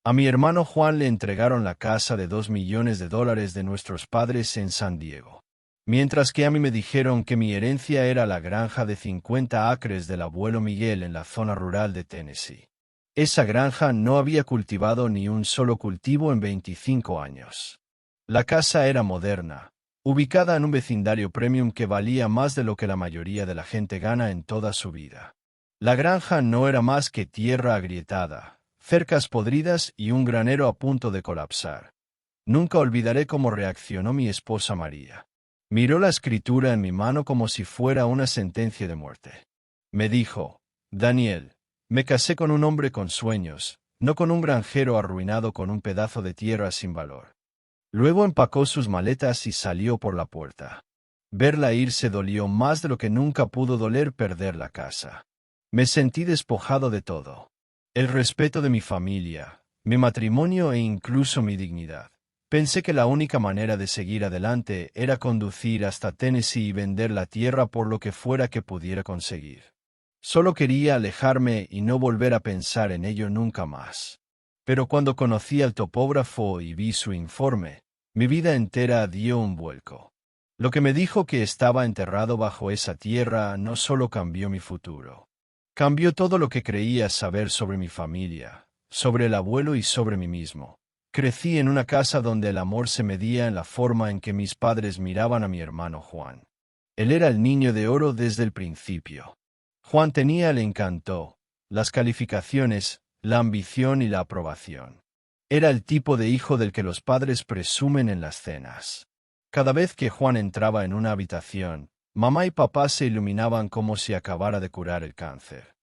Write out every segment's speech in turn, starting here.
A mi hermano Juan le entregaron la casa de $2 millones de nuestros padres en San Diego. Mientras que a mí me dijeron que mi herencia era la granja de 50 acres del abuelo Miguel en la zona rural de Tennessee. Esa granja no había cultivado ni un solo cultivo en 25 años. La casa era moderna, ubicada en un vecindario premium que valía más de lo que la mayoría de la gente gana en toda su vida. La granja no era más que tierra agrietada, cercas podridas y un granero a punto de colapsar. Nunca olvidaré cómo reaccionó mi esposa María. Miró la escritura en mi mano como si fuera una sentencia de muerte. Me dijo: Daniel, me casé con un hombre con sueños, no con un granjero arruinado con un pedazo de tierra sin valor. Luego empacó sus maletas y salió por la puerta. Verla irse dolió más de lo que nunca pudo doler perder la casa. Me sentí despojado de todo. El respeto de mi familia, mi matrimonio e incluso mi dignidad. Pensé que la única manera de seguir adelante era conducir hasta Tennessee y vender la tierra por lo que fuera que pudiera conseguir. Solo quería alejarme y no volver a pensar en ello nunca más. Pero cuando conocí al topógrafo y vi su informe, mi vida entera dio un vuelco. Lo que me dijo que estaba enterrado bajo esa tierra no solo cambió mi futuro. Cambió todo lo que creía saber sobre mi familia, sobre el abuelo y sobre mí mismo. Crecí en una casa donde el amor se medía en la forma en que mis padres miraban a mi hermano Juan. Él era el niño de oro desde el principio. Juan tenía el encanto, las calificaciones, la ambición y la aprobación. Era el tipo de hijo del que los padres presumen en las cenas. Cada vez que Juan entraba en una habitación, mamá y papá se iluminaban como si acabara de curar el cáncer.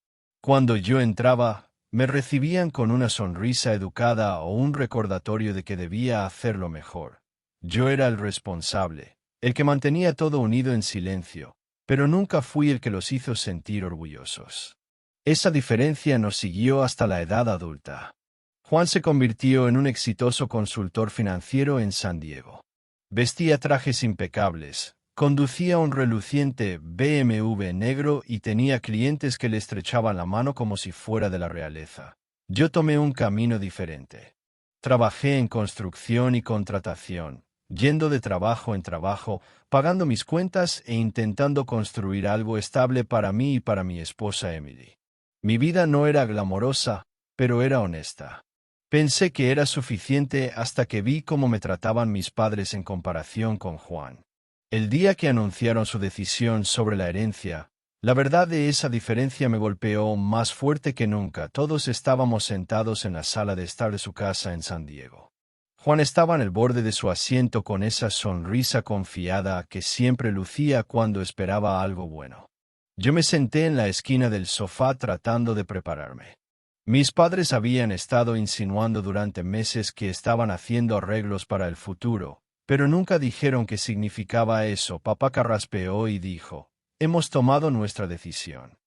Cuando yo entraba, me recibían con una sonrisa educada o un recordatorio de que debía hacerlo mejor. Yo era el responsable, el que mantenía todo unido en silencio, pero nunca fui el que los hizo sentir orgullosos. Esa diferencia nos siguió hasta la edad adulta. Juan se convirtió en un exitoso consultor financiero en San Diego. Vestía trajes impecables, conducía un reluciente BMW negro y tenía clientes que le estrechaban la mano como si fuera de la realeza. Yo tomé un camino diferente. Trabajé en construcción y contratación, yendo de trabajo en trabajo, pagando mis cuentas e intentando construir algo estable para mí y para mi esposa Emily. Mi vida no era glamorosa, pero era honesta. Pensé que era suficiente hasta que vi cómo me trataban mis padres en comparación con Juan. El día que anunciaron su decisión sobre la herencia, la verdad de esa diferencia me golpeó más fuerte que nunca. Todos estábamos sentados en la sala de estar de su casa en San Diego. Juan estaba en el borde de su asiento con esa sonrisa confiada que siempre lucía cuando esperaba algo bueno. Yo me senté en la esquina del sofá tratando de prepararme. Mis padres habían estado insinuando durante meses que estaban haciendo arreglos para el futuro, pero nunca dijeron qué significaba eso. Papá carraspeó y dijo: hemos tomado nuestra decisión.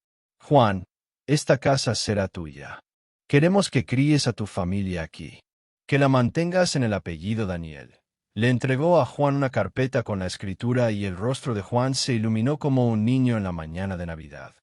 Juan, esta casa será tuya. Queremos que críes a tu familia aquí. Que la mantengas en el apellido Daniel. Le entregó a Juan una carpeta con la escritura y el rostro de Juan se iluminó como un niño en la mañana de Navidad.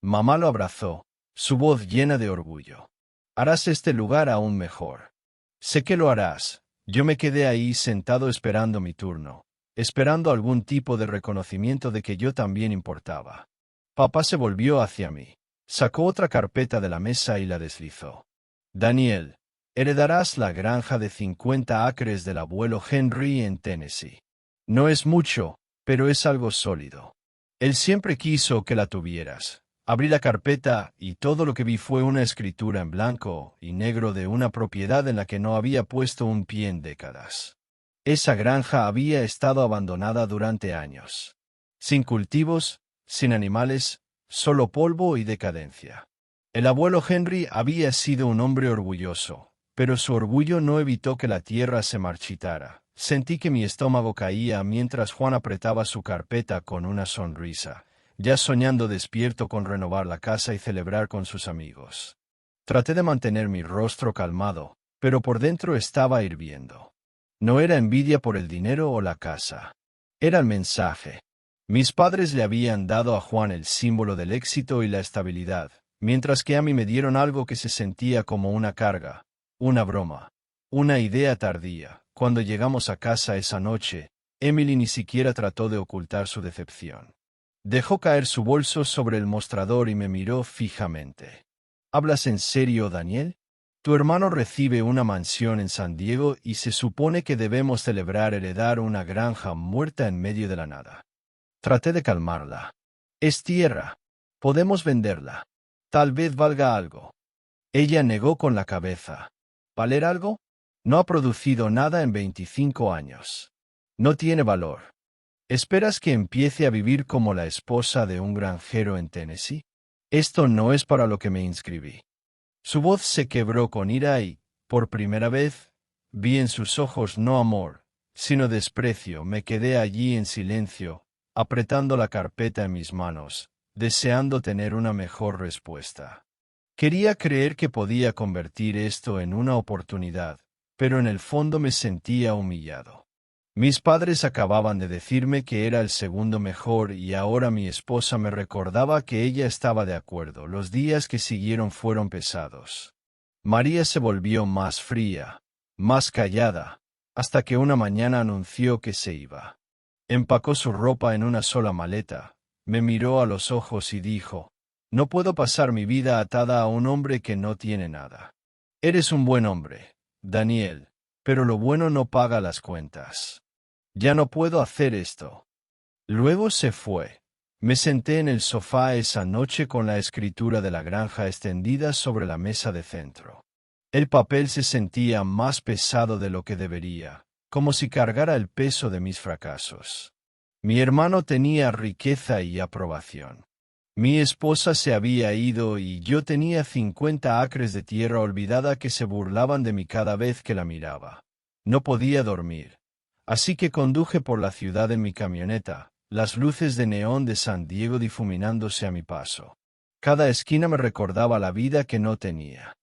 Mamá lo abrazó, su voz llena de orgullo. Harás este lugar aún mejor. Sé que lo harás. Yo me quedé ahí sentado esperando mi turno, esperando algún tipo de reconocimiento de que yo también importaba. Papá se volvió hacia mí, sacó otra carpeta de la mesa y la deslizó. Daniel, heredarás la granja de 50 acres del abuelo Henry en Tennessee. No es mucho, pero es algo sólido. Él siempre quiso que la tuvieras. Abrí la carpeta y todo lo que vi fue una escritura en blanco y negro de una propiedad en la que no había puesto un pie en décadas. Esa granja había estado abandonada durante años. Sin cultivos, sin animales, solo polvo y decadencia. El abuelo Henry había sido un hombre orgulloso, pero su orgullo no evitó que la tierra se marchitara. Sentí que mi estómago caía mientras Juan apretaba su carpeta con una sonrisa, ya soñando despierto con renovar la casa y celebrar con sus amigos. Traté de mantener mi rostro calmado, pero por dentro estaba hirviendo. No era envidia por el dinero o la casa. Era el mensaje. Mis padres le habían dado a Juan el símbolo del éxito y la estabilidad, mientras que a mí me dieron algo que se sentía como una carga, Una broma. Una idea tardía. Cuando llegamos a casa esa noche, Emily ni siquiera trató de ocultar su decepción. Dejó caer su bolso sobre el mostrador y me miró fijamente. ¿Hablas en serio, Daniel? Tu hermano recibe una mansión en San Diego y se supone que debemos celebrar heredar una granja muerta en medio de la nada. Traté de calmarla. Es tierra. Podemos venderla. Tal vez valga algo. Ella negó con la cabeza. ¿Valer algo? No ha producido nada en 25 años. No tiene valor. ¿Esperas que empiece a vivir como la esposa de un granjero en Tennessee? Esto no es para lo que me inscribí. Su voz se quebró con ira y, por primera vez, vi en sus ojos no amor, sino desprecio. Me quedé allí en silencio, apretando la carpeta en mis manos, deseando tener una mejor respuesta. Quería creer que podía convertir esto en una oportunidad, pero en el fondo me sentía humillado. Mis padres acababan de decirme que era el segundo mejor y ahora mi esposa me recordaba que ella estaba de acuerdo. Los días que siguieron fueron pesados. María se volvió más fría, más callada, hasta que una mañana anunció que se iba. Empacó su ropa en una sola maleta, me miró a los ojos y dijo: «No puedo pasar mi vida atada a un hombre que no tiene nada. Eres un buen hombre, Daniel, pero lo bueno no paga las cuentas. Ya no puedo hacer esto». Luego se fue. Me senté en el sofá esa noche con la escritura de la granja extendida sobre la mesa de centro. El papel se sentía más pesado de lo que debería, como si cargara el peso de mis fracasos. Mi hermano tenía riqueza y aprobación. Mi esposa se había ido y yo tenía 50 acres de tierra olvidada que se burlaban de mí cada vez que la miraba. No podía dormir. Así que conduje por la ciudad en mi camioneta, las luces de neón de San Diego difuminándose a mi paso. Cada esquina me recordaba la vida que no tenía.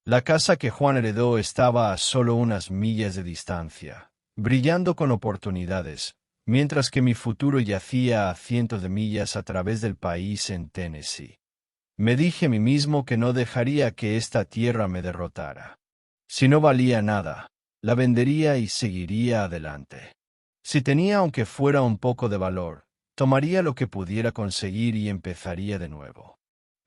La casa que Juan heredó estaba a solo unas millas de distancia, brillando con oportunidades, mientras que mi futuro yacía a cientos de millas a través del país en Tennessee. Me dije a mí mismo que no dejaría que esta tierra me derrotara. Si no valía nada, la vendería y seguiría adelante. Si tenía aunque fuera un poco de valor, tomaría lo que pudiera conseguir y empezaría de nuevo.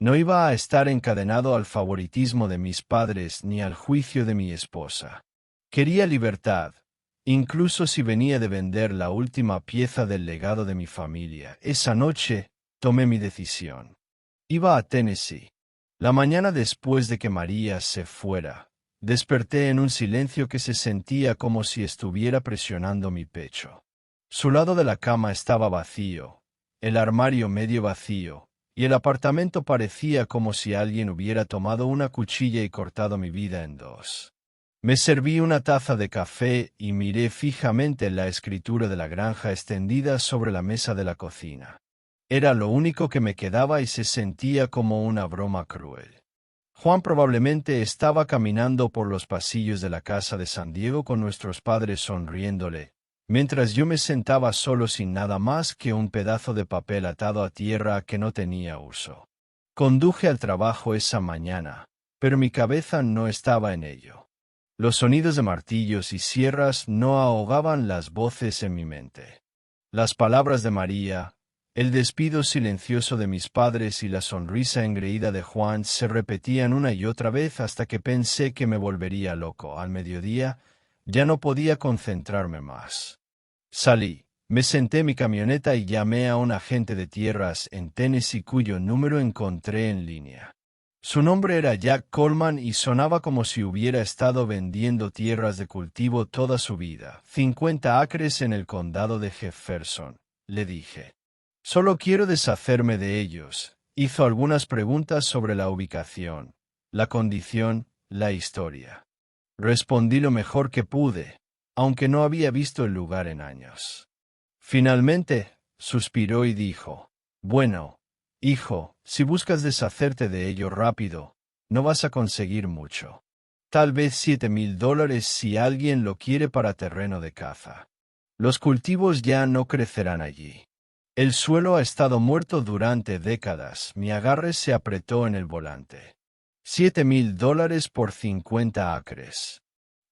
No iba a estar encadenado al favoritismo de mis padres ni al juicio de mi esposa. Quería libertad, incluso si venía de vender la última pieza del legado de mi familia. Esa noche, tomé mi decisión. Iba a Tennessee. La mañana después de que María se fuera, desperté en un silencio que se sentía como si estuviera presionando mi pecho. Su lado de la cama estaba vacío, el armario medio vacío, y el apartamento parecía como si alguien hubiera tomado una cuchilla y cortado mi vida en dos. Me serví una taza de café y miré fijamente la escritura de la granja extendida sobre la mesa de la cocina. Era lo único que me quedaba y se sentía como una broma cruel. Juan probablemente estaba caminando por los pasillos de la casa de San Diego con nuestros padres sonriéndole, mientras yo me sentaba solo sin nada más que un pedazo de papel atado a tierra que no tenía uso. Conduje al trabajo esa mañana, pero mi cabeza no estaba en ello. Los sonidos de martillos y sierras no ahogaban las voces en mi mente. Las palabras de María, el despido silencioso de mis padres y la sonrisa engreída de Juan se repetían una y otra vez hasta que pensé que me volvería loco. Al mediodía, ya no podía concentrarme más. Salí, me senté en mi camioneta y llamé a un agente de tierras en Tennessee cuyo número encontré en línea. Su nombre era Jack Coleman y sonaba como si hubiera estado vendiendo tierras de cultivo toda su vida. 50 acres en el condado de Jefferson, le dije. Solo quiero deshacerme de ellos. Hizo algunas preguntas sobre la ubicación, la condición, la historia. Respondí lo mejor que pude, aunque no había visto el lugar en años. Finalmente, suspiró y dijo: «Bueno, hijo, si buscas deshacerte de ello rápido, no vas a conseguir mucho. Tal vez $7,000 si alguien lo quiere para terreno de caza. Los cultivos ya no crecerán allí. El suelo ha estado muerto durante décadas». Mi agarre se apretó en el volante. $7,000 por 50 acres.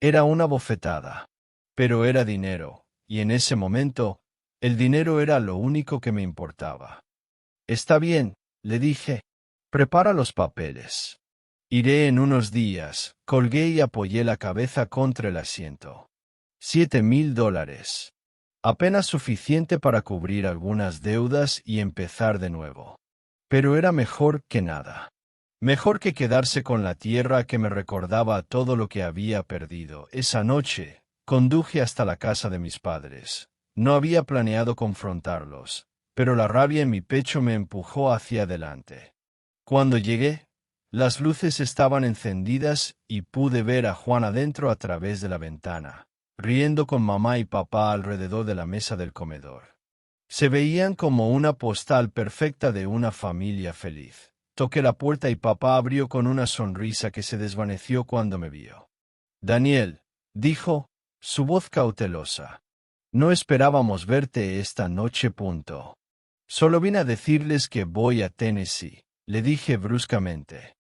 Era una bofetada. Pero era dinero, y en ese momento, el dinero era lo único que me importaba. Está bien, le dije. Prepara los papeles. Iré en unos días. Colgué y apoyé la cabeza contra el asiento. $7,000. Apenas suficiente para cubrir algunas deudas y empezar de nuevo. Pero era mejor que nada. Mejor que quedarse con la tierra que me recordaba todo lo que había perdido. Esa noche, conduje hasta la casa de mis padres. No había planeado confrontarlos, pero la rabia en mi pecho me empujó hacia adelante. Cuando llegué, las luces estaban encendidas y pude ver a Juan adentro a través de la ventana, riendo con mamá y papá alrededor de la mesa del comedor. Se veían como una postal perfecta de una familia feliz. Toqué la puerta y papá abrió con una sonrisa que se desvaneció cuando me vio. Daniel, dijo, su voz cautelosa. No esperábamos verte esta noche. Solo vine a decirles que voy a Tennessee, le dije bruscamente.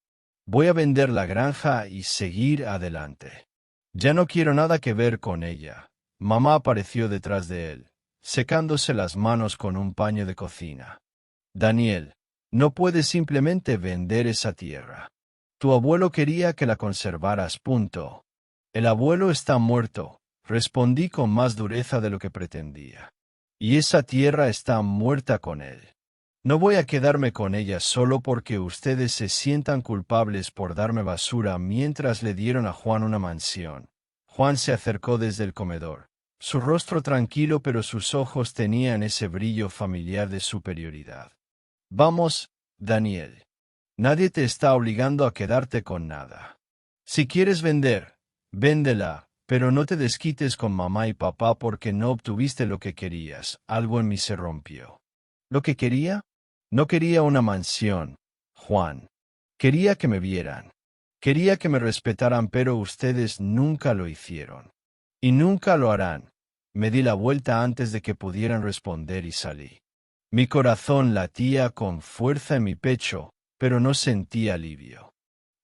Voy a vender la granja y seguir adelante. Ya no quiero nada que ver con ella. Mamá apareció detrás de él, secándose las manos con un paño de cocina. Daniel, no puedes simplemente vender esa tierra. Tu abuelo quería que la conservaras. El abuelo está muerto, respondí con más dureza de lo que pretendía. Y esa tierra está muerta con él. No voy a quedarme con ella solo porque ustedes se sientan culpables por darme basura mientras le dieron a Juan una mansión. Juan se acercó desde el comedor. Su rostro tranquilo, pero sus ojos tenían ese brillo familiar de superioridad. Vamos, Daniel. Nadie te está obligando a quedarte con nada. Si quieres vender, véndela, pero no te desquites con mamá y papá porque no obtuviste lo que querías. Algo en mí se rompió. ¿Lo que quería? No quería una mansión, Juan. Quería que me vieran. Quería que me respetaran, pero ustedes nunca lo hicieron. Y nunca lo harán. Me di la vuelta antes de que pudieran responder y salí. Mi corazón latía con fuerza en mi pecho, pero no sentí alivio.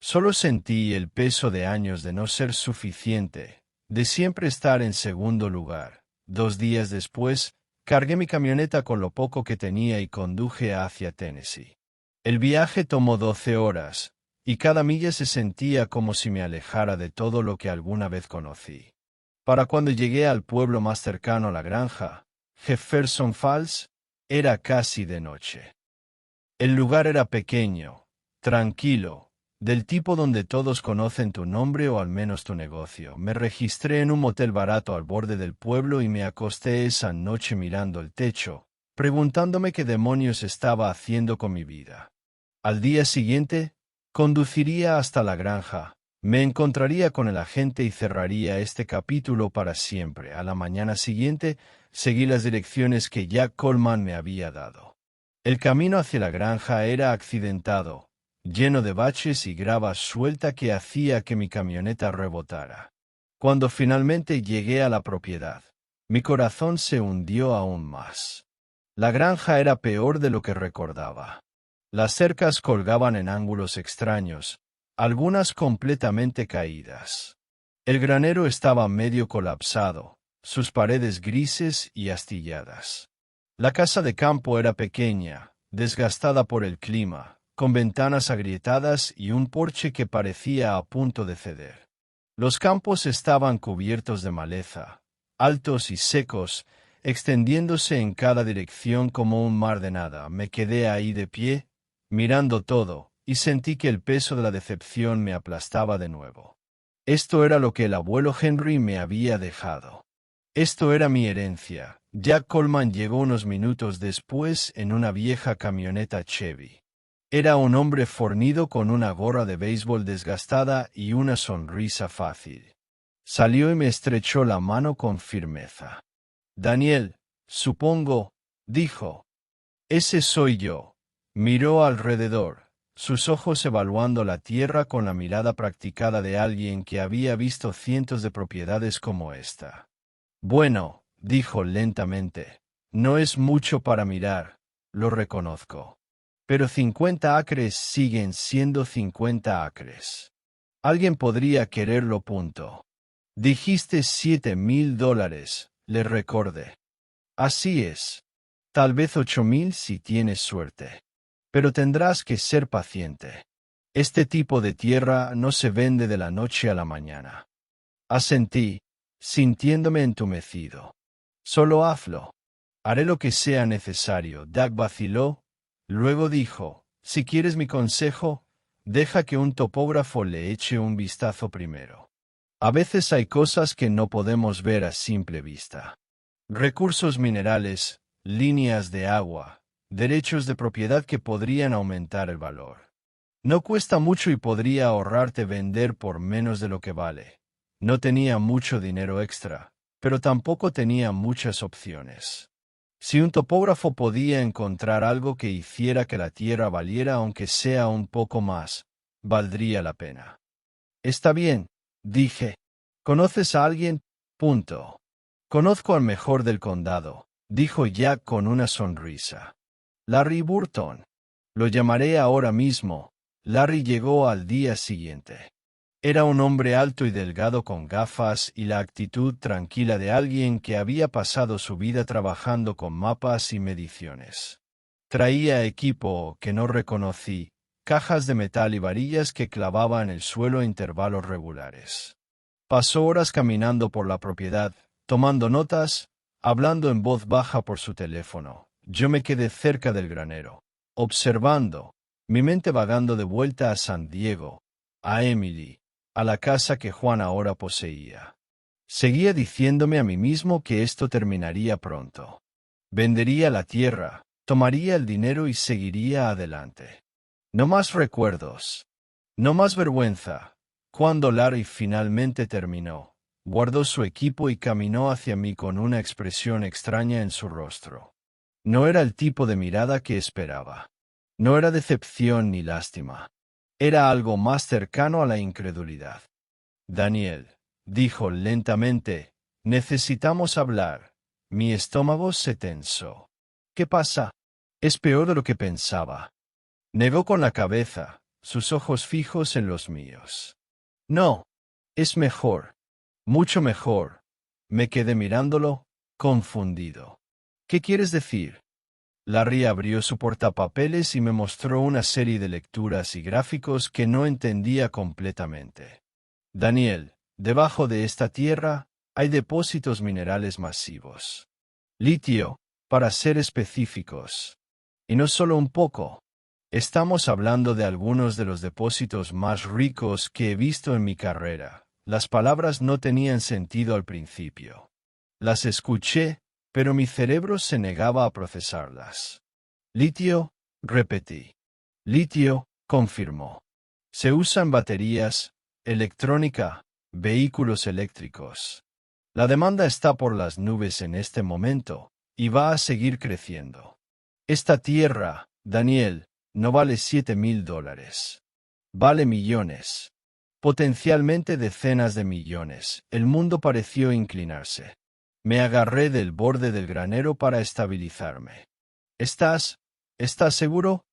Solo sentí el peso de años de no ser suficiente, de siempre estar en segundo lugar. 2 días después, cargué mi camioneta con lo poco que tenía y conduje hacia Tennessee. El viaje tomó 12 horas, y cada milla se sentía como si me alejara de todo lo que alguna vez conocí. Para cuando llegué al pueblo más cercano a la granja, Jefferson Falls, era casi de noche. El lugar era pequeño, tranquilo, del tipo donde todos conocen tu nombre o al menos tu negocio. Me registré en un motel barato al borde del pueblo y me acosté esa noche mirando el techo, preguntándome qué demonios estaba haciendo con mi vida. Al día siguiente, conduciría hasta la granja, me encontraría con el agente y cerraría este capítulo para siempre. A la mañana siguiente, seguí las direcciones que Jack Coleman me había dado. El camino hacia la granja era accidentado, lleno de baches y grava suelta que hacía que mi camioneta rebotara. Cuando finalmente llegué a la propiedad, mi corazón se hundió aún más. La granja era peor de lo que recordaba. Las cercas colgaban en ángulos extraños, algunas completamente caídas. El granero estaba medio colapsado, sus paredes grises y astilladas. La casa de campo era pequeña, desgastada por el clima, con ventanas agrietadas y un porche que parecía a punto de ceder. Los campos estaban cubiertos de maleza, altos y secos, extendiéndose en cada dirección como un mar de nada. Me quedé ahí de pie, mirando todo, y sentí que el peso de la decepción me aplastaba de nuevo. Esto era lo que el abuelo Henry me había dejado. Esto era mi herencia. Jack Coleman llegó unos minutos después en una vieja camioneta Chevy. Era un hombre fornido con una gorra de béisbol desgastada y una sonrisa fácil. Salió y me estrechó la mano con firmeza. Daniel, supongo, dijo. Ese soy yo. Miró alrededor, sus ojos evaluando la tierra con la mirada practicada de alguien que había visto cientos de propiedades como esta. Bueno, dijo lentamente, no es mucho para mirar, lo reconozco. Pero 50 acres siguen siendo 50 acres. Alguien podría quererlo. Dijiste $7,000, le recordé. Así es. Tal vez 8,000 si tienes suerte. Pero tendrás que ser paciente. Este tipo de tierra no se vende de la noche a la mañana. Asentí, sintiéndome entumecido. Solo hazlo. Haré lo que sea necesario. Doug vaciló, luego dijo, si quieres mi consejo, deja que un topógrafo le eche un vistazo primero. A veces hay cosas que no podemos ver a simple vista. Recursos minerales, líneas de agua, derechos de propiedad que podrían aumentar el valor. No cuesta mucho y podría ahorrarte vender por menos de lo que vale. No tenía mucho dinero extra, pero tampoco tenía muchas opciones. Si un topógrafo podía encontrar algo que hiciera que la tierra valiera aunque sea un poco más, valdría la pena. Está bien, dije. ¿Conoces a alguien? Conozco al mejor del condado, dijo Jack con una sonrisa. Larry Burton. Lo llamaré ahora mismo. Larry llegó al día siguiente. Era un hombre alto y delgado con gafas y la actitud tranquila de alguien que había pasado su vida trabajando con mapas y mediciones. Traía equipo que no reconocí, cajas de metal y varillas que clavaba en el suelo a intervalos regulares. Pasó horas caminando por la propiedad, tomando notas, hablando en voz baja por su teléfono. Yo me quedé cerca del granero, observando, mi mente vagando de vuelta a San Diego, a Emily, a la casa que Juan ahora poseía. Seguía diciéndome a mí mismo que esto terminaría pronto. Vendería la tierra, tomaría el dinero y seguiría adelante. No más recuerdos. No más vergüenza. Cuando Larry finalmente terminó, guardó su equipo y caminó hacia mí con una expresión extraña en su rostro. No era el tipo de mirada que esperaba. No era decepción ni lástima. Era algo más cercano a la incredulidad. Daniel, dijo lentamente, necesitamos hablar. Mi estómago se tensó. ¿Qué pasa? Es peor de lo que pensaba. Negó con la cabeza, sus ojos fijos en los míos. No, es mejor. Mucho mejor. Me quedé mirándolo, confundido. ¿Qué quieres decir? Larry abrió su portapapeles y me mostró una serie de lecturas y gráficos que no entendía completamente. Daniel, debajo de esta tierra, hay depósitos minerales masivos. Litio, para ser específicos. Y no solo un poco. Estamos hablando de algunos de los depósitos más ricos que he visto en mi carrera. Las palabras no tenían sentido al principio. Las escuché, pero mi cerebro se negaba a procesarlas. Litio, repetí. Litio, confirmó. Se usa en baterías, electrónica, vehículos eléctricos. La demanda está por las nubes en este momento, y va a seguir creciendo. Esta tierra, Daniel, no vale $7,000. Vale millones. Potencialmente decenas de millones. El mundo pareció inclinarse. Me agarré del borde del granero para estabilizarme. ¿Estás seguro?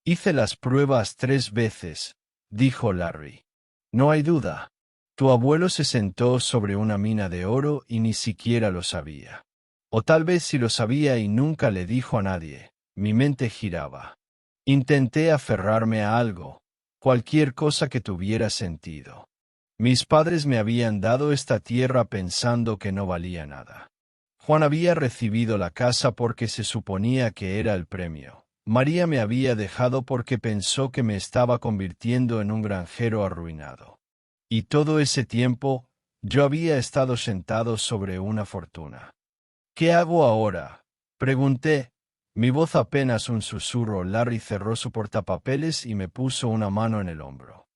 Hice las pruebas 3 veces, dijo Larry. No hay duda. Tu abuelo se sentó sobre una mina de oro y ni siquiera lo sabía. O tal vez sí lo sabía y nunca le dijo a nadie. Mi mente giraba. Intenté aferrarme a algo, cualquier cosa que tuviera sentido. Mis padres me habían dado esta tierra pensando que no valía nada. Juan había recibido la casa porque se suponía que era el premio. María me había dejado porque pensó que me estaba convirtiendo en un granjero arruinado. Y todo ese tiempo, yo había estado sentado sobre una fortuna. ¿Qué hago ahora? Pregunté. Mi voz apenas un susurro. Larry cerró su portapapeles y me puso una mano en el hombro.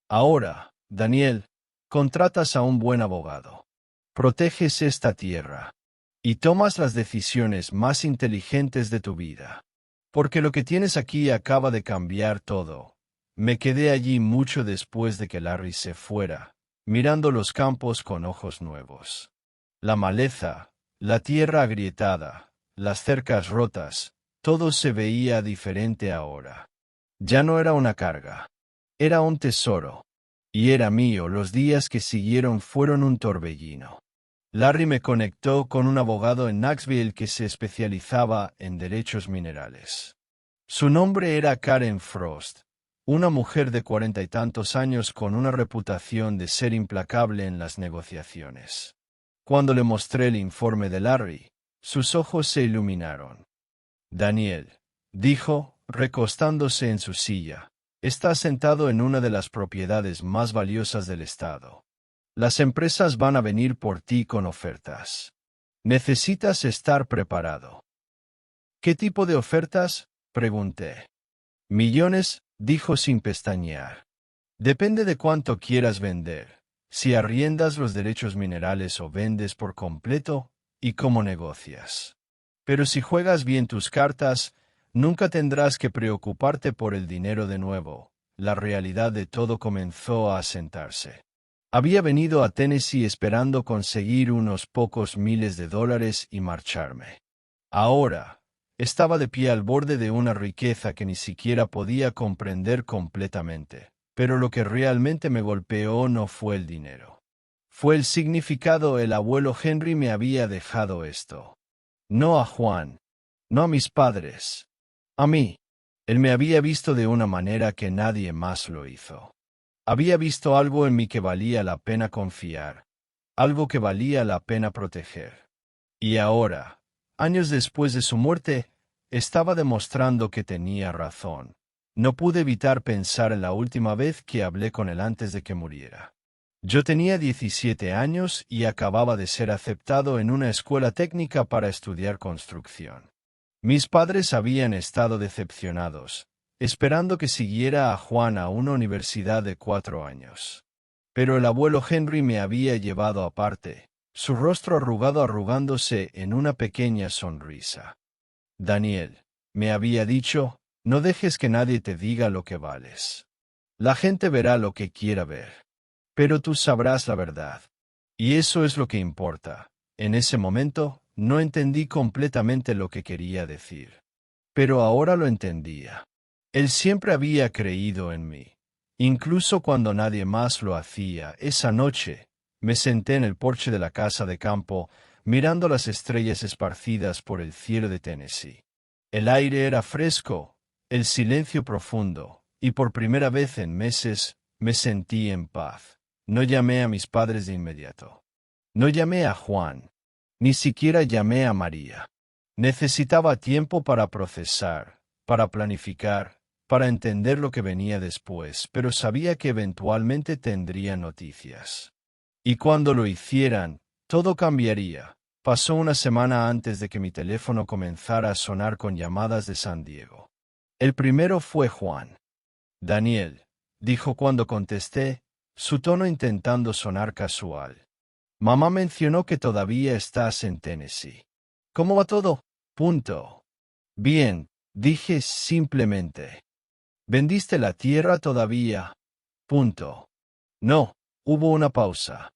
Ahora, Daniel, contratas a un buen abogado. Proteges esta tierra. Y tomas las decisiones más inteligentes de tu vida. Porque lo que tienes aquí acaba de cambiar todo. Me quedé allí mucho después de que Larry se fuera, mirando los campos con ojos nuevos. La maleza, la tierra agrietada, las cercas rotas, todo se veía diferente ahora. Ya no era una carga. Era un tesoro. Y era mío. Los días que siguieron fueron un torbellino. Larry me conectó con un abogado en Knoxville que se especializaba en derechos minerales. Su nombre era Karen Frost, una mujer de 40 y tantos años con una reputación de ser implacable en las negociaciones. Cuando le mostré el informe de Larry, sus ojos se iluminaron. Daniel, dijo, recostándose en su silla, está sentado en una de las propiedades más valiosas del estado. Las empresas van a venir por ti con ofertas. Necesitas estar preparado. ¿Qué tipo de ofertas? Pregunté. Millones, dijo sin pestañear. Depende de cuánto quieras vender, si arriendas los derechos minerales o vendes por completo, y cómo negocias. Pero si juegas bien tus cartas, nunca tendrás que preocuparte por el dinero de nuevo. La realidad de todo comenzó a asentarse. Había venido a Tennessee esperando conseguir unos pocos miles de dólares y marcharme. Ahora, estaba de pie al borde de una riqueza que ni siquiera podía comprender completamente, pero lo que realmente me golpeó no fue el dinero. Fue el significado. El abuelo Henry me había dejado esto. No a Juan, no a mis padres, a mí. Él me había visto de una manera que nadie más lo hizo. Había visto algo en mí que valía la pena confiar, algo que valía la pena proteger. Y ahora, años después de su muerte, estaba demostrando que tenía razón. No pude evitar pensar en la última vez que hablé con él antes de que muriera. Yo tenía 17 años y acababa de ser aceptado en una escuela técnica para estudiar construcción. Mis padres habían estado decepcionados, esperando que siguiera a Juan a una universidad de 4 años. Pero el abuelo Henry me había llevado aparte, su rostro arrugado arrugándose en una pequeña sonrisa. Daniel, me había dicho, no dejes que nadie te diga lo que vales. La gente verá lo que quiera ver. Pero tú sabrás la verdad. Y eso es lo que importa. En ese momento, no entendí completamente lo que quería decir. Pero ahora lo entendía. Él siempre había creído en mí. Incluso cuando nadie más lo hacía. Esa noche, me senté en el porche de la casa de campo, mirando las estrellas esparcidas por el cielo de Tennessee. El aire era fresco, el silencio profundo, y por primera vez en meses, me sentí en paz. No llamé a mis padres de inmediato. No llamé a Juan. Ni siquiera llamé a María. Necesitaba tiempo para procesar, para planificar, para entender lo que venía después, pero sabía que eventualmente tendría noticias. Y cuando lo hicieran, todo cambiaría. Pasó una semana antes de que mi teléfono comenzara a sonar con llamadas de San Diego. El primero fue Juan. Daniel, dijo cuando contesté, su tono intentando sonar casual. Mamá mencionó que todavía estás en Tennessee. ¿Cómo va todo? Punto. Bien, dije simplemente. ¿Vendiste la tierra todavía? Punto. No, hubo una pausa.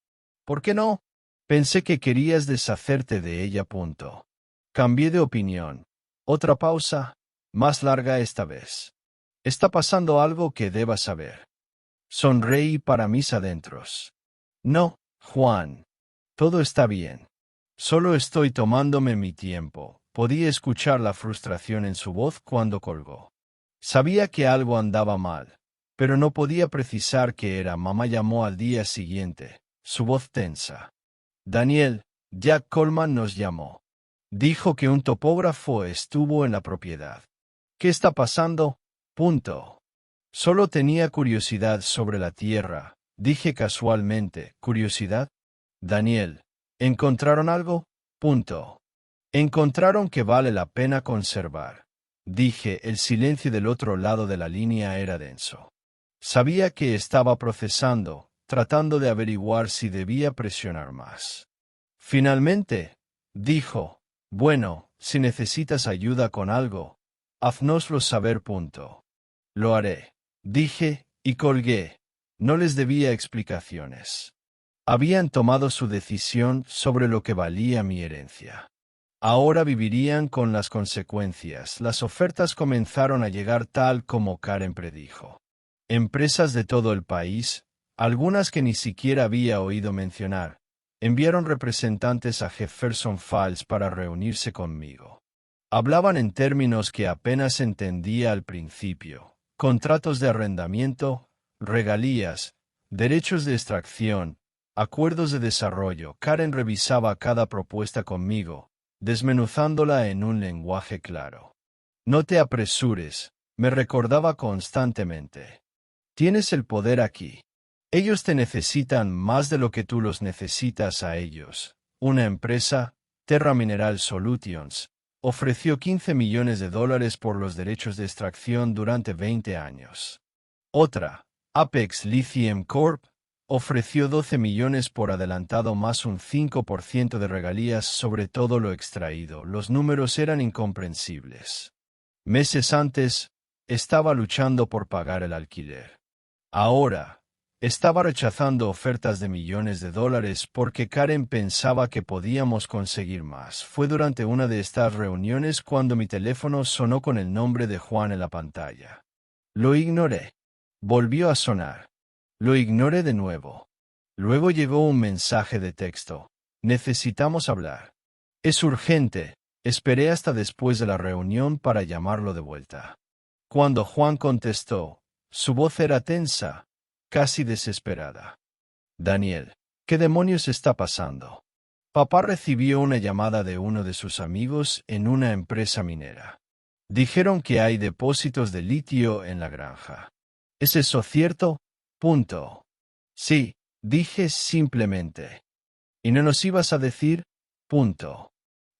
¿Por qué no? Pensé que querías deshacerte de ella. Punto. Cambié de opinión. Otra pausa, más larga esta vez. Está pasando algo que debas saber. Sonreí para mis adentros. No, Juan. Todo está bien. Solo estoy tomándome mi tiempo. Podía escuchar la frustración en su voz cuando colgó. Sabía que algo andaba mal, pero no podía precisar qué era. Mamá llamó al día siguiente, su voz tensa. Daniel, Jack Coleman nos llamó. Dijo que un topógrafo estuvo en la propiedad. ¿Qué está pasando? Punto. Solo tenía curiosidad sobre la tierra, dije casualmente. ¿Curiosidad? Daniel, ¿encontraron algo? Punto. Encontraron que vale la pena conservar. Dije. El silencio del otro lado de la línea era denso. Sabía que estaba procesando, tratando de averiguar si debía presionar más. Finalmente, dijo, bueno, si necesitas ayuda con algo, haznoslo saber. Punto. Lo haré, dije, y colgué. No les debía explicaciones. Habían tomado su decisión sobre lo que valía mi herencia. Ahora vivirían con las consecuencias. Las ofertas comenzaron a llegar tal como Karen predijo. Empresas de todo el país, algunas que ni siquiera había oído mencionar, enviaron representantes a Jefferson Falls para reunirse conmigo. Hablaban en términos que apenas entendía al principio: contratos de arrendamiento, regalías, derechos de extracción, acuerdos de desarrollo. Karen revisaba cada propuesta conmigo, desmenuzándola en un lenguaje claro. No te apresures, me recordaba constantemente. Tienes el poder aquí. Ellos te necesitan más de lo que tú los necesitas a ellos. Una empresa, Terra Mineral Solutions, ofreció $15 millones por los derechos de extracción durante 20 años. Otra, Apex Lithium Corp., ofreció 12 millones por adelantado más un 5% de regalías sobre todo lo extraído. Los números eran incomprensibles. Meses antes, estaba luchando por pagar el alquiler. Ahora, estaba rechazando ofertas de millones de dólares porque Karen pensaba que podíamos conseguir más. Fue durante una de estas reuniones cuando mi teléfono sonó con el nombre de Juan en la pantalla. Lo ignoré. Volvió a sonar. Lo ignoré de nuevo. Luego llegó un mensaje de texto. Necesitamos hablar. Es urgente. Esperé hasta después de la reunión para llamarlo de vuelta. Cuando Juan contestó, su voz era tensa, casi desesperada. Daniel, ¿qué demonios está pasando? Papá recibió una llamada de uno de sus amigos en una empresa minera. Dijeron que hay depósitos de litio en la granja. ¿Es eso cierto? Punto. Sí, dije simplemente. ¿Y no nos ibas a decir? Punto.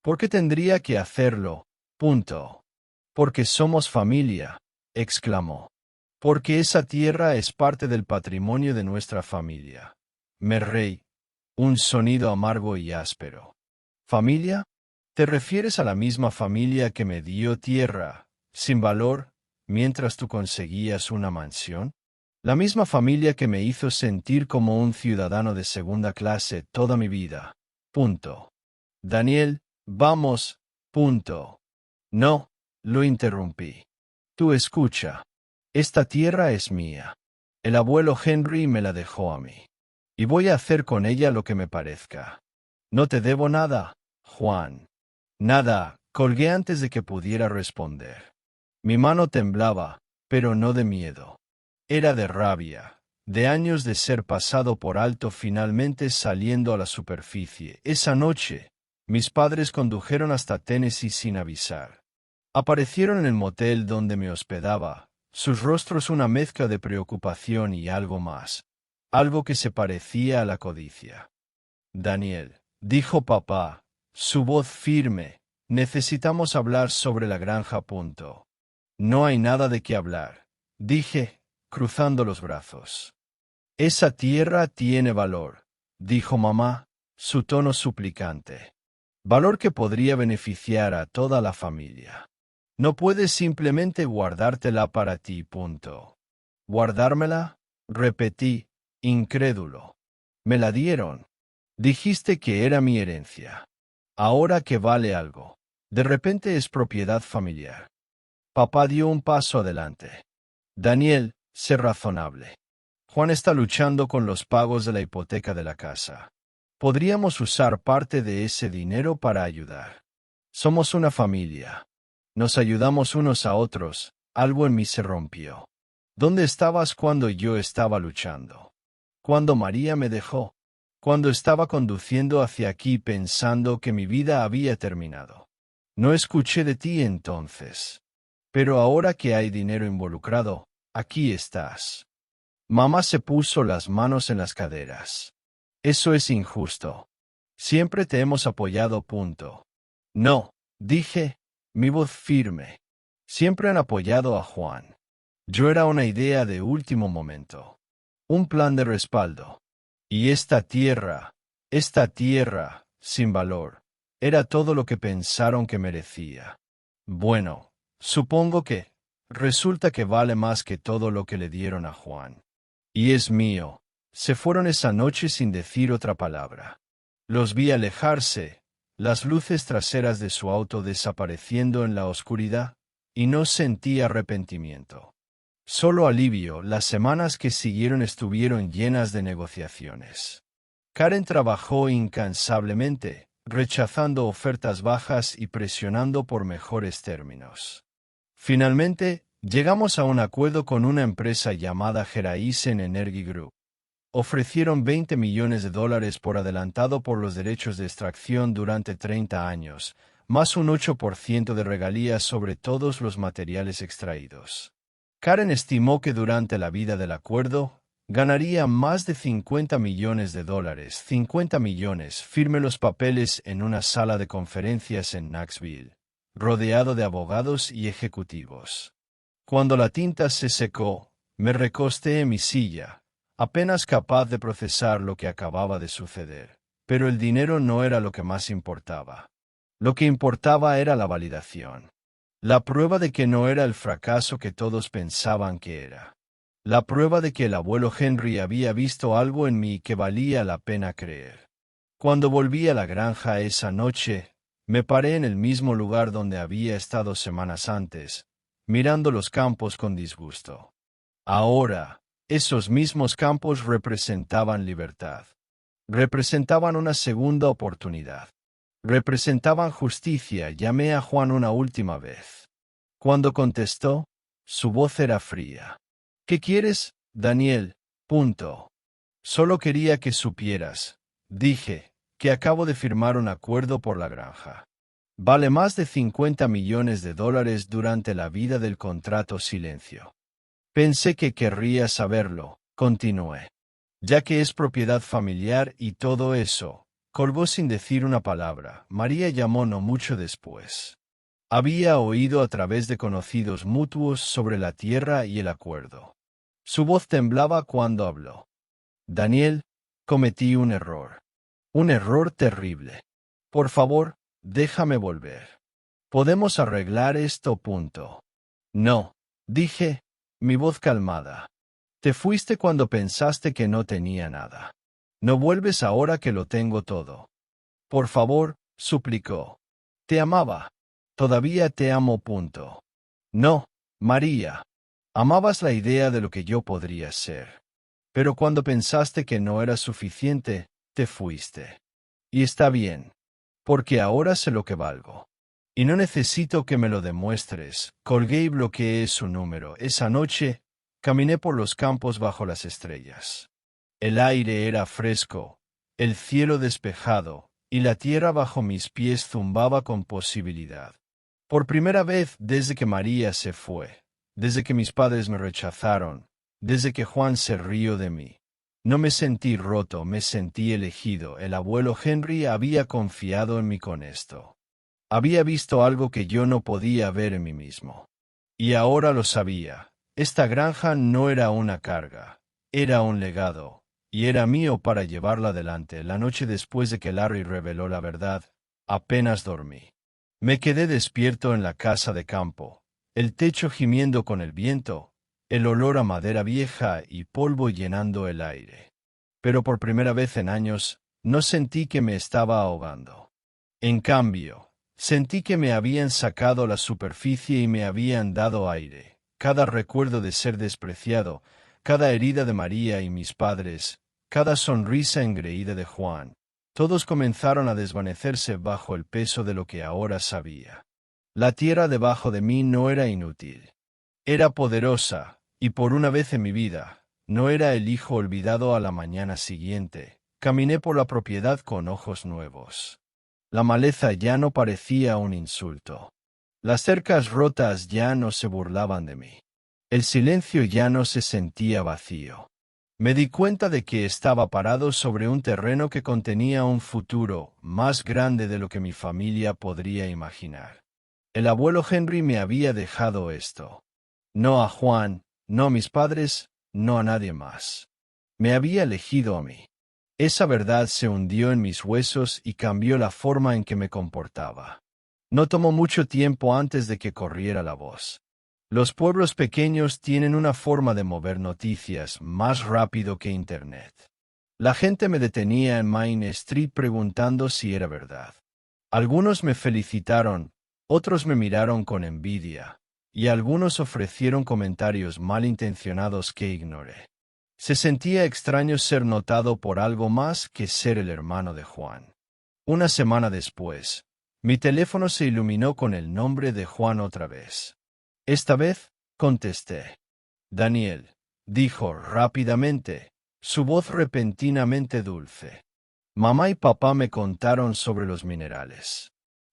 ¿Por qué tendría que hacerlo? Punto. Porque somos familia, exclamó. Porque esa tierra es parte del patrimonio de nuestra familia. Me reí. Un sonido amargo y áspero. ¿Familia? ¿Te refieres a la misma familia que me dio tierra, sin valor, mientras tú conseguías una mansión? La misma familia que me hizo sentir como un ciudadano de segunda clase toda mi vida. Punto. Daniel, vamos. Punto. No, lo interrumpí. Tú escucha. Esta tierra es mía. El abuelo Henry me la dejó a mí. Y voy a hacer con ella lo que me parezca. No te debo nada, Juan. Nada, colgué antes de que pudiera responder. Mi mano temblaba, pero no de miedo. Era de rabia, de años de ser pasado por alto finalmente saliendo a la superficie. Esa noche, mis padres condujeron hasta Tennessee sin avisar. Aparecieron en el motel donde me hospedaba, sus rostros una mezcla de preocupación y algo más, algo que se parecía a la codicia. Daniel, dijo papá, su voz firme, necesitamos hablar sobre la granja. Punto. No hay nada de qué hablar, dije, cruzando los brazos. Esa tierra tiene valor, dijo mamá, su tono suplicante. Valor que podría beneficiar a toda la familia. No puedes simplemente guardártela para ti. Punto. ¿Guardármela? Repetí, incrédulo. Me la dieron. Dijiste que era mi herencia. Ahora que vale algo. De repente es propiedad familiar. Papá dio un paso adelante. Daniel, sé razonable. Juan está luchando con los pagos de la hipoteca de la casa. Podríamos usar parte de ese dinero para ayudar. Somos una familia. Nos ayudamos unos a otros. Algo en mí se rompió. ¿Dónde estabas cuando yo estaba luchando? Cuando María me dejó. Cuando estaba conduciendo hacia aquí pensando que mi vida había terminado. No escuché de ti entonces. Pero ahora que hay dinero involucrado, aquí estás. Mamá se puso las manos en las caderas. Eso es injusto. Siempre te hemos apoyado. Punto. No, dije, mi voz firme. Siempre han apoyado a Juan. Yo era una idea de último momento. Un plan de respaldo. Y esta tierra, sin valor, era todo lo que pensaron que merecía. Bueno, supongo que, resulta que vale más que todo lo que le dieron a Juan. Y es mío. Se fueron esa noche sin decir otra palabra. Los vi alejarse, las luces traseras de su auto desapareciendo en la oscuridad, y no sentí arrepentimiento. Solo alivio. Las semanas que siguieron estuvieron llenas de negociaciones. Karen trabajó incansablemente, rechazando ofertas bajas y presionando por mejores términos. Finalmente, llegamos a un acuerdo con una empresa llamada Geraisen Energy Group. Ofrecieron $20 millones por adelantado por los derechos de extracción durante 30 años, más un 8% de regalías sobre todos los materiales extraídos. Karen estimó que durante la vida del acuerdo, ganaría más de $50 millones. 50 millones. Firme los papeles en una sala de conferencias en Knoxville, rodeado de abogados y ejecutivos. Cuando la tinta se secó, me recosté en mi silla, apenas capaz de procesar lo que acababa de suceder. Pero el dinero no era lo que más importaba. Lo que importaba era la validación. La prueba de que no era el fracaso que todos pensaban que era. La prueba de que el abuelo Henry había visto algo en mí que valía la pena creer. Cuando volví a la granja esa noche, me paré en el mismo lugar donde había estado semanas antes, mirando los campos con disgusto. Ahora, esos mismos campos representaban libertad. Representaban una segunda oportunidad. Representaban justicia. Llamé a Juan una última vez. Cuando contestó, su voz era fría. ¿Qué quieres, Daniel? Punto. Solo quería que supieras, dije, que acabo de firmar un acuerdo por la granja. Vale más de $50 millones durante la vida del contrato. Silencio. Pensé que querría saberlo, continué. Ya que es propiedad familiar y todo eso. Colgó sin decir una palabra. María llamó no mucho después. Había oído a través de conocidos mutuos sobre la tierra y el acuerdo. Su voz temblaba cuando habló. Daniel, cometí un error. Un error terrible. Por favor, déjame volver. Podemos arreglar esto. Punto. No, dije, mi voz calmada. Te fuiste cuando pensaste que no tenía nada. No vuelves ahora que lo tengo todo. Por favor, suplicó. Te amaba. Todavía te amo. Punto. No, María. Amabas la idea de lo que yo podría ser. Pero cuando pensaste que no era suficiente, te fuiste. Y está bien. Porque ahora sé lo que valgo. Y no necesito que me lo demuestres. Colgué y bloqueé su número. Esa noche, caminé por los campos bajo las estrellas. El aire era fresco, el cielo despejado, y la tierra bajo mis pies zumbaba con posibilidad. Por primera vez desde que María se fue, desde que mis padres me rechazaron, desde que Juan se rió de mí. No me sentí roto, me sentí elegido. El abuelo Henry había confiado en mí con esto. Había visto algo que yo no podía ver en mí mismo. Y ahora lo sabía. Esta granja no era una carga, era un legado. Y era mío para llevarla adelante. La noche después de que Larry reveló la verdad, apenas dormí. Me quedé despierto en la casa de campo, el techo gimiendo con el viento, el olor a madera vieja y polvo llenando el aire. Pero por primera vez en años, no sentí que me estaba ahogando. En cambio, sentí que me habían sacado la superficie y me habían dado aire. Cada recuerdo de ser despreciado, cada herida de María y mis padres, cada sonrisa engreída de Juan, todos comenzaron a desvanecerse bajo el peso de lo que ahora sabía. La tierra debajo de mí no era inútil. Era poderosa, y por una vez en mi vida, no era el hijo olvidado a la mañana siguiente. Caminé por la propiedad con ojos nuevos. La maleza ya no parecía un insulto. Las cercas rotas ya no se burlaban de mí. El silencio ya no se sentía vacío. Me di cuenta de que estaba parado sobre un terreno que contenía un futuro más grande de lo que mi familia podría imaginar. El abuelo Henry me había dejado esto. No a Juan, no a mis padres, no a nadie más. Me había elegido a mí. Esa verdad se hundió en mis huesos y cambió la forma en que me comportaba. No tomó mucho tiempo antes de que corriera la voz. Los pueblos pequeños tienen una forma de mover noticias más rápido que Internet. La gente me detenía en Main Street preguntando si era verdad. Algunos me felicitaron, otros me miraron con envidia, y algunos ofrecieron comentarios malintencionados que ignoré. Se sentía extraño ser notado por algo más que ser el hermano de Juan. Una semana después, mi teléfono se iluminó con el nombre de Juan otra vez. Esta vez, contesté. Daniel, dijo rápidamente, su voz repentinamente dulce. Mamá y papá me contaron sobre los minerales.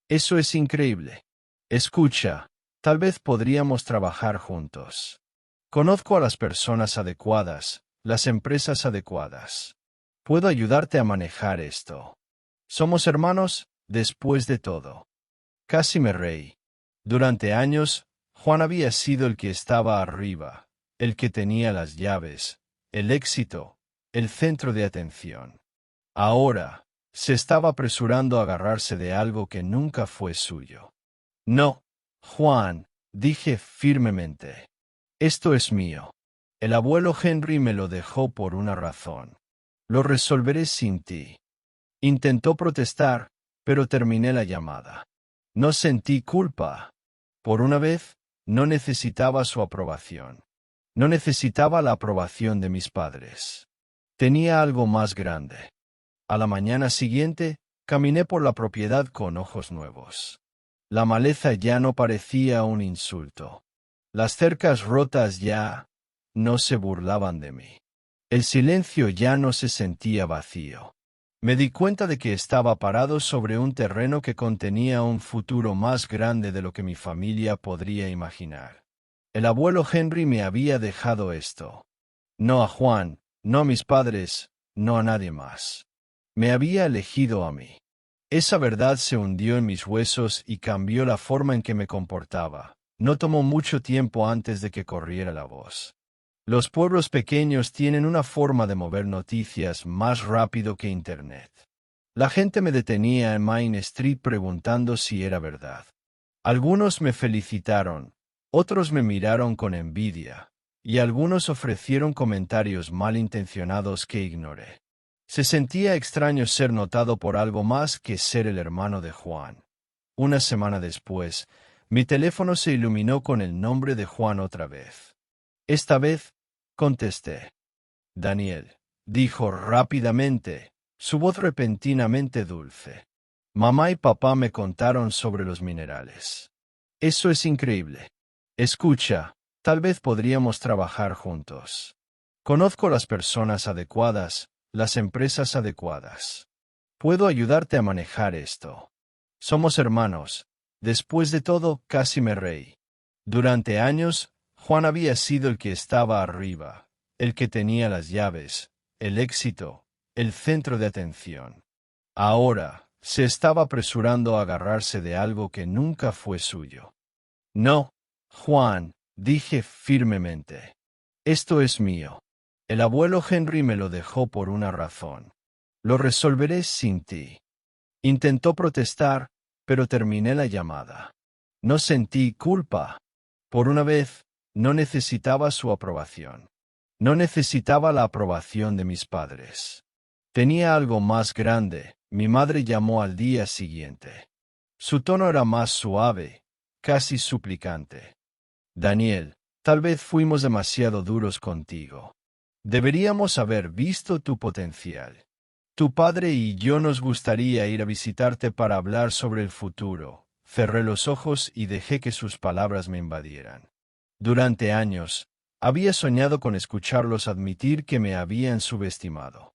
Eso es increíble. Escucha, tal vez podríamos trabajar juntos. Conozco a las personas adecuadas, las empresas adecuadas. Puedo ayudarte a manejar esto. Somos hermanos, después de todo. Casi me reí. Durante años, Juan había sido el que estaba arriba, el que tenía las llaves, el éxito, el centro de atención. Ahora, se estaba apresurando a agarrarse de algo que nunca fue suyo. No, Juan, dije firmemente. Esto es mío. El abuelo Henry me lo dejó por una razón. Lo resolveré sin ti. Intentó protestar, pero terminé la llamada. No sentí culpa. Por una vez, no necesitaba su aprobación. No necesitaba la aprobación de mis padres. Tenía algo más grande. A la mañana siguiente, caminé por la propiedad con ojos nuevos. La maleza ya no parecía un insulto. Las cercas rotas ya no se burlaban de mí. El silencio ya no se sentía vacío. Me di cuenta de que estaba parado sobre un terreno que contenía un futuro más grande de lo que mi familia podría imaginar. El abuelo Henry me había dejado esto. No a Juan, no a mis padres, no a nadie más. Me había elegido a mí. Esa verdad se hundió en mis huesos y cambió la forma en que me comportaba. No tomó mucho tiempo antes de que corriera la voz. Los pueblos pequeños tienen una forma de mover noticias más rápido que Internet. La gente me detenía en Main Street preguntando si era verdad. Algunos me felicitaron, otros me miraron con envidia, y algunos ofrecieron comentarios malintencionados que ignoré. Se sentía extraño ser notado por algo más que ser el hermano de Juan. Una semana después, mi teléfono se iluminó con el nombre de Juan otra vez. Esta vez, contesté. Daniel, dijo rápidamente, su voz repentinamente dulce. Mamá y papá me contaron sobre los minerales. Eso es increíble. Escucha, tal vez podríamos trabajar juntos. Conozco las personas adecuadas, las empresas adecuadas. Puedo ayudarte a manejar esto. Somos hermanos. Después de todo, casi me reí. Durante años, Juan había sido el que estaba arriba, el que tenía las llaves, el éxito, el centro de atención. Ahora, se estaba apresurando a agarrarse de algo que nunca fue suyo. No, Juan, dije firmemente. Esto es mío. El abuelo Henry me lo dejó por una razón. Lo resolveré sin ti. Intentó protestar, pero terminé la llamada. No sentí culpa. Por una vez, no necesitaba su aprobación. No necesitaba la aprobación de mis padres. Tenía algo más grande. Mi madre llamó al día siguiente. Su tono era más suave, casi suplicante. Daniel, tal vez fuimos demasiado duros contigo. Deberíamos haber visto tu potencial. Tu padre y yo nos gustaría ir a visitarte para hablar sobre el futuro. Cerré los ojos y dejé que sus palabras me invadieran. Durante años, había soñado con escucharlos admitir que me habían subestimado.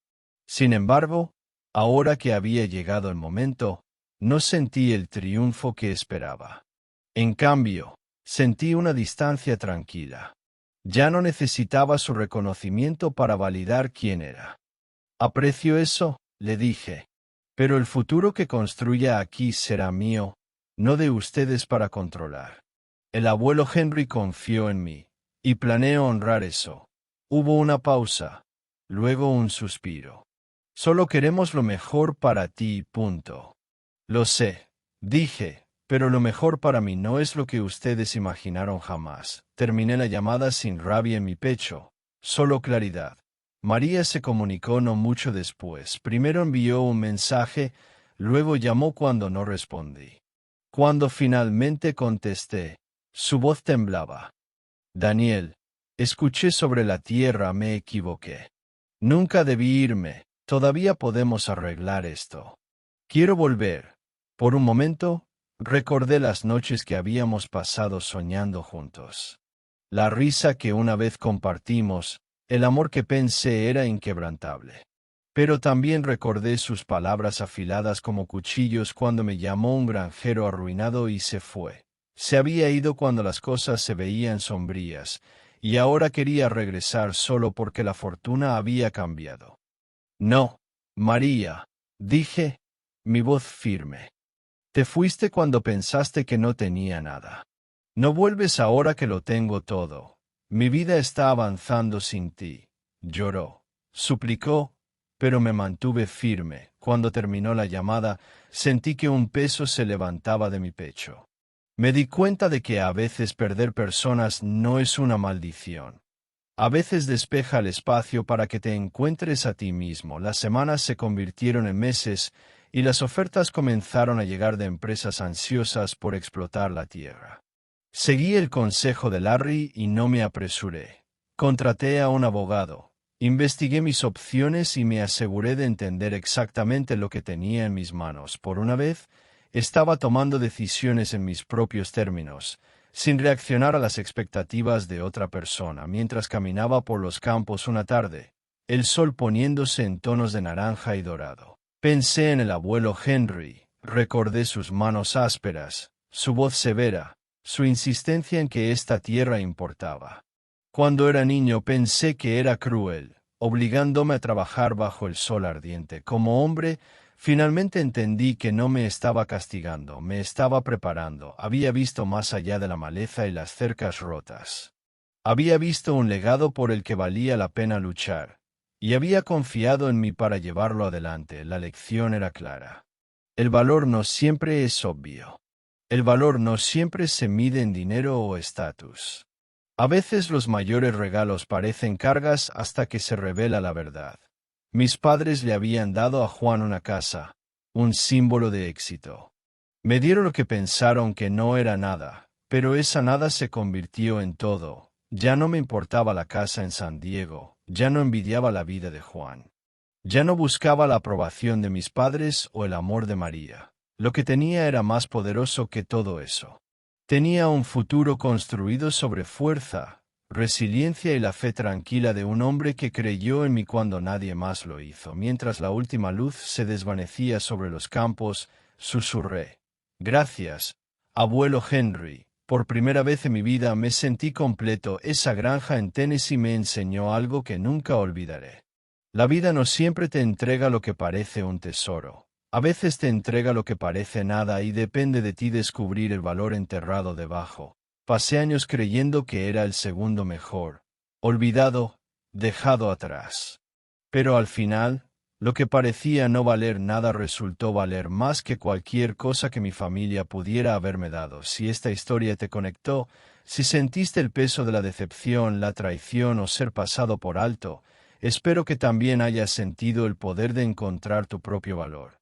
Sin embargo, ahora que había llegado el momento, no sentí el triunfo que esperaba. En cambio, sentí una distancia tranquila. Ya no necesitaba su reconocimiento para validar quién era. Aprecio eso, le dije. Pero el futuro que construya aquí será mío, no de ustedes para controlar. El abuelo Henry confió en mí, y planeo honrar eso. Hubo una pausa, luego un suspiro. Solo queremos lo mejor para ti, punto. Lo sé, dije, pero lo mejor para mí no es lo que ustedes imaginaron jamás. Terminé la llamada sin rabia en mi pecho, solo claridad. María se comunicó no mucho después. Primero envió un mensaje, Luego llamó cuando no respondí. Cuando finalmente contesté, su voz temblaba. Daniel, escuché sobre la tierra, me equivoqué. Nunca debí irme, todavía podemos arreglar esto. Quiero volver. Por un momento, recordé las noches que habíamos pasado soñando juntos. La risa que una vez compartimos, el amor que pensé era inquebrantable. Pero también recordé sus palabras afiladas como cuchillos cuando me llamó un granjero arruinado y se fue. Se había ido cuando las cosas se veían sombrías, y ahora quería regresar solo porque la fortuna había cambiado. No, María, dije, mi voz firme. Te fuiste cuando pensaste que no tenía nada. No vuelves ahora que lo tengo todo. Mi vida está avanzando sin ti. Lloró, suplicó, pero me mantuve firme. Cuando terminó la llamada, sentí que un peso se levantaba de mi pecho. Me di cuenta de que a veces perder personas no es una maldición. A veces despeja el espacio para que te encuentres a ti mismo. Las semanas se convirtieron en meses y las ofertas comenzaron a llegar de empresas ansiosas por explotar la tierra. Seguí el consejo de Larry y no me apresuré. Contraté a un abogado, investigué mis opciones y me aseguré de entender exactamente lo que tenía en mis manos. Por una vez, estaba tomando decisiones en mis propios términos, sin reaccionar a las expectativas de otra persona. Mientras caminaba por los campos una tarde, el sol poniéndose en tonos de naranja y dorado. Pensé en el abuelo Henry, recordé sus manos ásperas, su voz severa, su insistencia en que esta tierra importaba. Cuando era niño pensé que era cruel, obligándome a trabajar bajo el sol ardiente. Como hombre, finalmente entendí que no me estaba castigando, me estaba preparando. Había visto más allá de la maleza y las cercas rotas. Había visto un legado por el que valía la pena luchar, y había confiado en mí para llevarlo adelante. La lección era clara. El valor no siempre es obvio. El valor no siempre se mide en dinero o estatus. A veces los mayores regalos parecen cargas hasta que se revela la verdad. Mis padres le habían dado a Juan una casa, un símbolo de éxito. Me dieron lo que pensaron que no era nada, pero esa nada se convirtió en todo. Ya no me importaba la casa en San Diego, ya no envidiaba la vida de Juan. Ya no buscaba la aprobación de mis padres o el amor de María. Lo que tenía era más poderoso que todo eso. Tenía un futuro construido sobre fuerza, resiliencia y la fe tranquila de un hombre que creyó en mí cuando nadie más lo hizo. Mientras la última luz se desvanecía sobre los campos, susurré: Gracias, abuelo Henry. Por primera vez en mi vida me sentí completo. Esa granja en Tennessee me enseñó algo que nunca olvidaré. La vida no siempre te entrega lo que parece un tesoro. A veces te entrega lo que parece nada y depende de ti descubrir el valor enterrado debajo. Pasé años creyendo que era el segundo mejor, olvidado, dejado atrás. Pero al final, lo que parecía no valer nada resultó valer más que cualquier cosa que mi familia pudiera haberme dado. Si esta historia te conectó, si sentiste el peso de la decepción, la traición o ser pasado por alto, espero que también hayas sentido el poder de encontrar tu propio valor.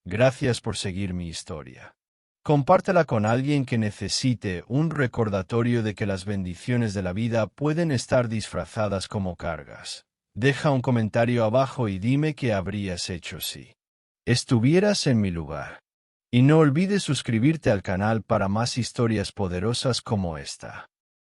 Gracias por seguir mi historia. Compártela con alguien que necesite un recordatorio de que las bendiciones de la vida pueden estar disfrazadas como cargas. Deja un comentario abajo y dime qué habrías hecho si estuvieras en mi lugar. Y no olvides suscribirte al canal para más historias poderosas como esta.